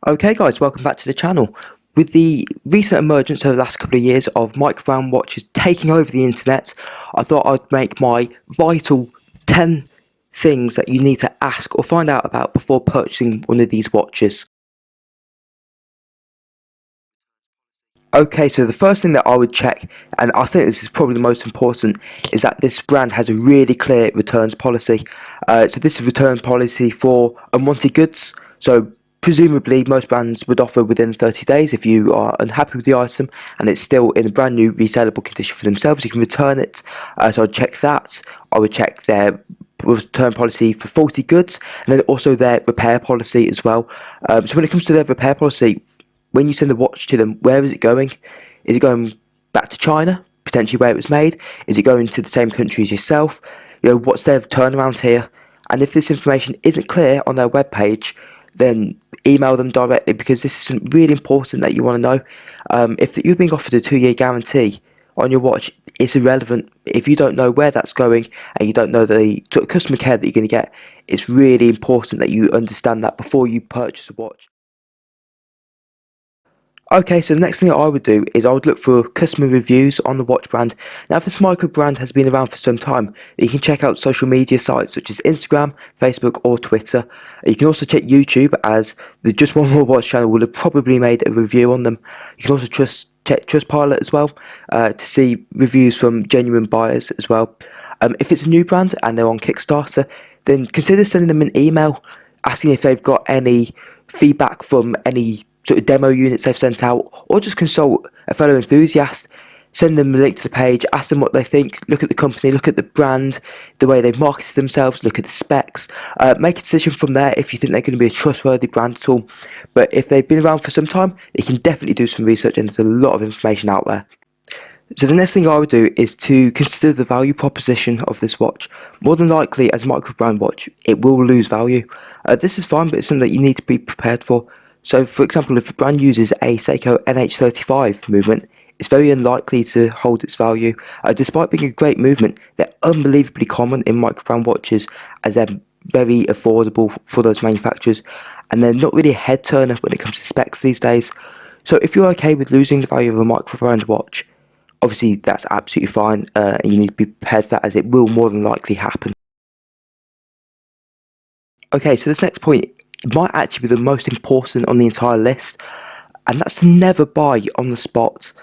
Okay guys, welcome back to the channel. With the recent emergence over the last couple of years of Microbrand watches taking over the internet, I thought I'd make my vital 10 things that you need to ask or find out about before purchasing one of these watches. Okay, so the first thing that I would check, and I think this is probably the most important, is that this brand has a really clear returns policy. So this is return policy for unwanted goods. So presumably most brands would offer within 30 days if you are unhappy with the item and it's still in a brand new resellable condition for themselves, you can return it. So I'd check that. I would check their return policy for faulty goods and then also their repair policy as well. So when it comes to their repair policy, when you send the watch to them, where is it going? Is it going back to China, potentially where it was made? Is it going to the same country as yourself? What's their turnaround here? And if this information isn't clear on their webpage, then email them directly, because this is something really important that you want to know. If you're being offered a 2-year guarantee on your watch, it's irrelevant. If you don't know where that's going and you don't know the customer care that you're going to get, it's really important that you understand that before you purchase a watch. Okay, so the next thing I would do is I would look for customer reviews on the watch brand. Now, if this Microbrand has been around for some time, you can check out social media sites such as Instagram, Facebook or Twitter. You can also check YouTube, as the Just One More Watch channel will have probably made a review on them. You can also check Trustpilot as well to see reviews from genuine buyers as well. If it's a new brand and they're on Kickstarter, then consider sending them an email asking if they've got any feedback from any sort of demo units they've sent out, or just consult a fellow enthusiast. Send them a link to the page, ask them what they think, look at the company, look at the brand, the way they've marketed themselves, look at the specs, make a decision from there if you think they're going to be a trustworthy brand at all. But if they've been around for some time, you can definitely do some research, and there's a lot of information out there. So the next thing I would do is to consider the value proposition of this watch. More than likely, as a Microbrand watch, it will lose value. This is fine, but it's something that you need to be prepared for. So, for example, if a brand uses a Seiko NH35 movement, it's very unlikely to hold its value. Despite being a great movement, they're unbelievably common in Microbrand watches, as they're very affordable for those manufacturers, and they're not really a head turner when it comes to specs these days. So if you're okay with losing the value of a Microbrand watch, obviously that's absolutely fine, and you need to be prepared for that, as it will more than likely happen. Okay, so this next point might actually be the most important on the entire list, and that's to never buy on the spot.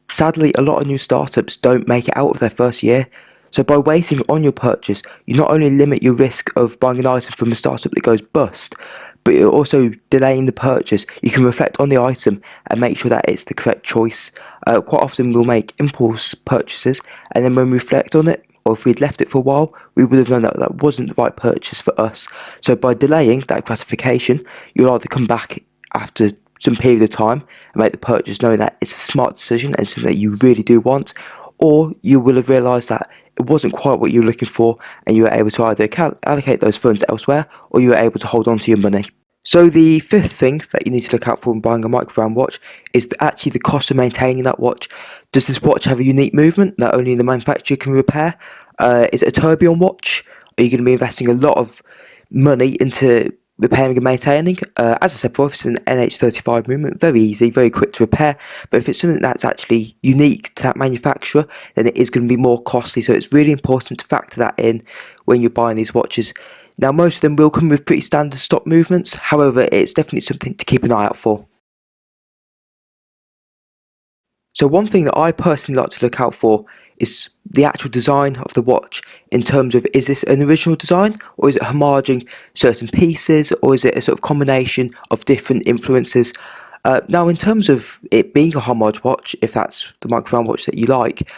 Sadly, a lot of new startups don't make it out of their first year, so by waiting on your purchase, you not only limit your risk of buying an item from a startup that goes bust, but you're also delaying the purchase. You can reflect on the item and make sure that it's the correct choice. Quite often we'll make impulse purchases, and then when we reflect on it, or if we'd left it for a while, we would have known that that wasn't the right purchase for us. So by delaying that gratification, you'll either come back after some period of time and make the purchase knowing that it's a smart decision and something that you really do want, or you will have realised that it wasn't quite what you were looking for and you were able to either allocate those funds elsewhere, or you were able to hold on to your money. So the fifth thing that you need to look out for when buying a Microbrand watch is actually the cost of maintaining that watch. Does this watch have a unique movement that only the manufacturer can repair? Is it a tourbillon watch? Are you going to be investing a lot of money into repairing and maintaining? As I said before, if it's an NH35 movement, very easy, very quick to repair. But if it's something that's actually unique to that manufacturer, then it is going to be more costly. So it's really important to factor that in when you're buying these watches. Now, most of them will come with pretty standard stock movements. However, it's definitely something to keep an eye out for. So one thing that I personally like to look out for is the actual design of the watch, in terms of, is this an original design, or is it homaging certain pieces, or is it a sort of combination of different influences? Now, in terms of it being a homage watch, if that's the Microbrand watch that you like,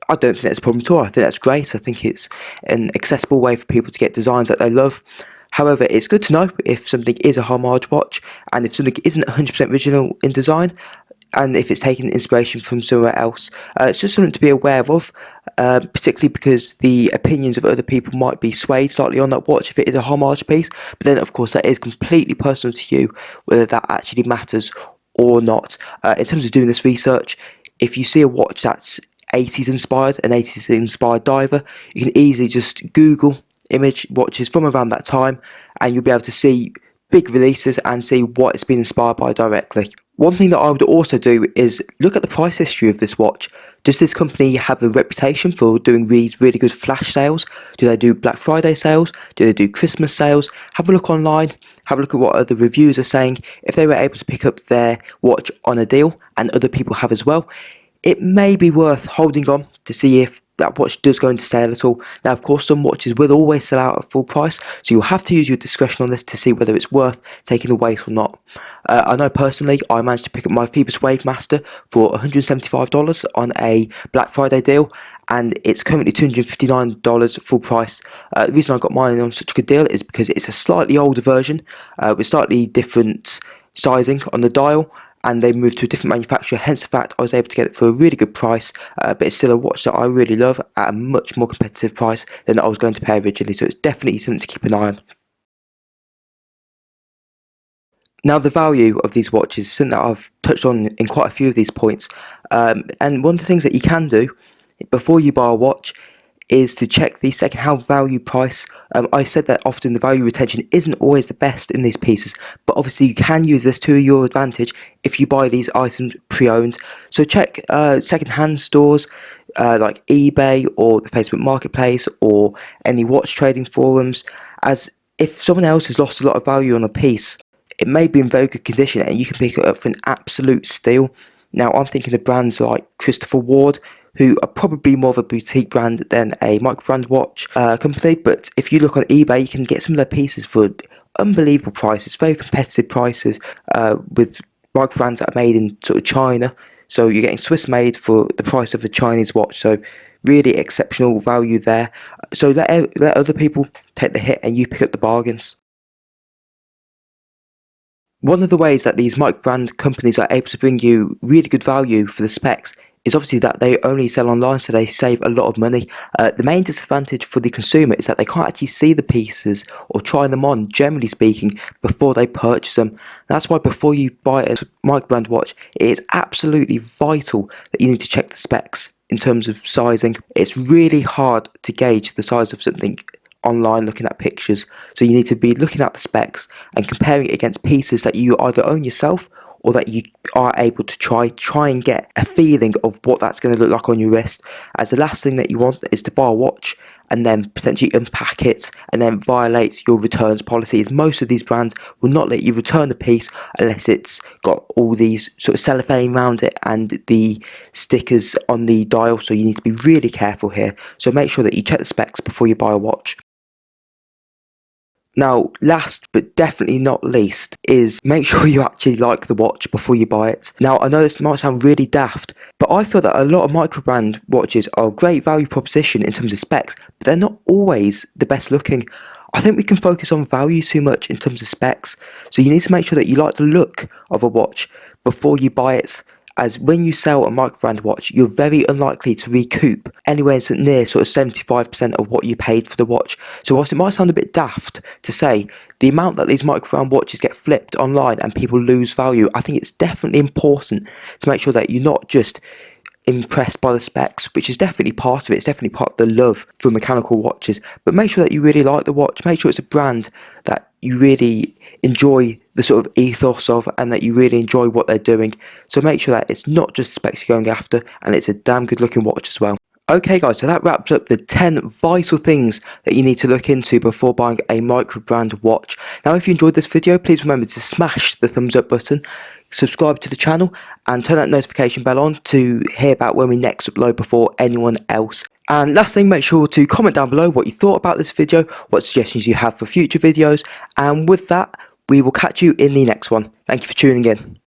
I don't think that's a problem at all. I think that's great. I think it's an accessible way for people to get designs that they love. However, it's good to know if something is a homage watch, and if something isn't 100% original in design, and if it's taking inspiration from somewhere else. It's just something to be aware of, particularly because the opinions of other people might be swayed slightly on that watch if it is a homage piece. But then, of course, that is completely personal to you, whether that actually matters or not. In terms of doing this research, if you see a watch that's 80s inspired, an 80s inspired diver, you can easily just Google image watches from around that time, and you'll be able to see big releases and see what it's been inspired by directly. One thing that I would also do is look at the price history of this watch. Does this company have a reputation for doing really good flash sales? Do they do Black Friday sales? Do they do Christmas sales? Have a look online, have a look at what other reviews are saying. If they were able to pick up their watch on a deal, and other people have as well, it may be worth holding on to see if that watch does go into sale at all. Now, of course, some watches will always sell out at full price, so you'll have to use your discretion on this to see whether it's worth taking the wait or not. I know personally, I managed to pick up my Phoebus Wavemaster for $175 on a Black Friday deal, and it's currently $259 full price. The reason I got mine on such a good deal is because it's a slightly older version with slightly different sizing on the dial, and they moved to a different manufacturer, hence the fact I was able to get it for a really good price, but it's still a watch that I really love at a much more competitive price than I was going to pay originally, so it's definitely something to keep an eye on. Now, the value of these watches is something that I've touched on in quite a few of these points, and one of the things that you can do before you buy a watch is to check the second-hand value price. I said that often the value retention isn't always the best in these pieces, but obviously you can use this to your advantage if you buy these items pre-owned. So check second-hand stores like eBay or the Facebook Marketplace or any watch trading forums, as if someone else has lost a lot of value on a piece, it may be in very good condition and you can pick it up for an absolute steal. Now, I'm thinking of brands like Christopher Ward, who are probably more of a boutique brand than a Microbrand watch company, but if you look on eBay, you can get some of their pieces for unbelievable prices, very competitive prices, with Microbrands that are made in sort of China, so you're getting Swiss made for the price of a Chinese watch, so really exceptional value there. So let other people take the hit and you pick up the bargains. One of the ways that these microbrand companies are able to bring you really good value for the specs is obviously that they only sell online, so they save a lot of money. The main disadvantage for the consumer is that they can't actually see the pieces or try them on, generally speaking, before they purchase them. That's why before you buy a microbrand watch, it is absolutely vital that you need to check the specs in terms of sizing. It's really hard to gauge the size of something online looking at pictures, so you need to be looking at the specs and comparing it against pieces that you either own yourself or that you are able to try and get a feeling of what that's going to look like on your wrist, as the last thing that you want is to buy a watch and then potentially unpack it and then violate your returns policy, as most of these brands will not let you return a piece unless it's got all these sort of cellophane around it and the stickers on the dial, so you need to be really careful here. So make sure that you check the specs before you buy a watch. Now, last but definitely not least is make sure you actually like the watch before you buy it. Now, I know this might sound really daft, but I feel that a lot of microbrand watches are a great value proposition in terms of specs, but they're not always the best looking. I think we can focus on value too much in terms of specs, so you need to make sure that you like the look of a watch before you buy it, as when you sell a microbrand watch, you're very unlikely to recoup anywhere near sort of 75% of what you paid for the watch. So whilst it might sound a bit daft to say, the amount that these microbrand watches get flipped online and people lose value, I think it's definitely important to make sure that you're not just impressed by the specs, which is definitely part of it. It's definitely part of the love for mechanical watches, but make sure that you really like the watch. Make sure it's a brand that you really enjoy the sort of ethos of and that you really enjoy what they're doing. So make sure that it's not just the specs you're going after and it's a damn good looking watch as well. Okay guys, so that wraps up the 10 vital things that you need to look into before buying a microbrand watch. Now, if you enjoyed this video, please remember to smash the thumbs up button, subscribe to the channel and turn that notification bell on to hear about when we next upload before anyone else. And last thing, make sure to comment down below what you thought about this video, what suggestions you have for future videos, and with that, we will catch you in the next one. Thank you for tuning in.